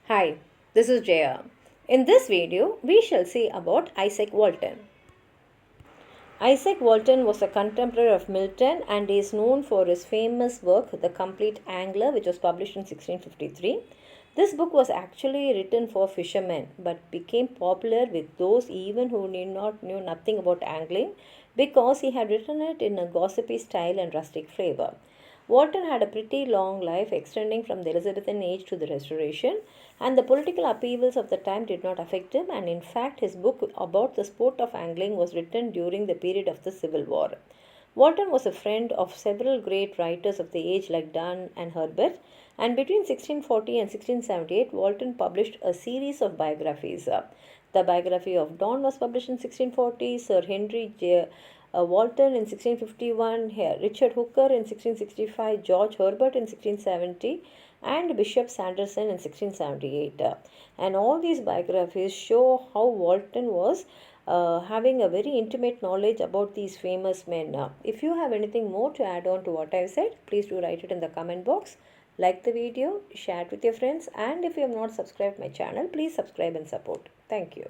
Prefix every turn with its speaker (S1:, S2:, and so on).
S1: Hi, this is Jaya. In this video, we shall see about Isaac Walton. Isaac Walton was a contemporary of Milton and is known for his famous work, The Complete Angler, which was published in 1653. This book was actually written for fishermen but became popular with those even who knew nothing about angling because he had written it in a gossipy style and rustic flavor. Walton had a pretty long life extending from the Elizabethan age to the Restoration, and the political upheavals of the time did not affect him, and in fact, his book about the sport of angling was written during the period of the Civil War. Walton was a friend of several great writers of the age like Donne and Herbert, and between 1640 and 1678, Walton published a series of biographies. The biography of Donne was published in 1640, Sir Henry Walton in 1651, Richard Hooker in 1665, George Herbert in 1670, and Bishop Sanderson in 1678. And all these biographies show how Walton was having a very intimate knowledge about these famous men. If you have anything more to add on to what I've said, please do write it in the comment box. Like the video, share it with your friends, and if you have not subscribed my channel, please subscribe and support. Thank you.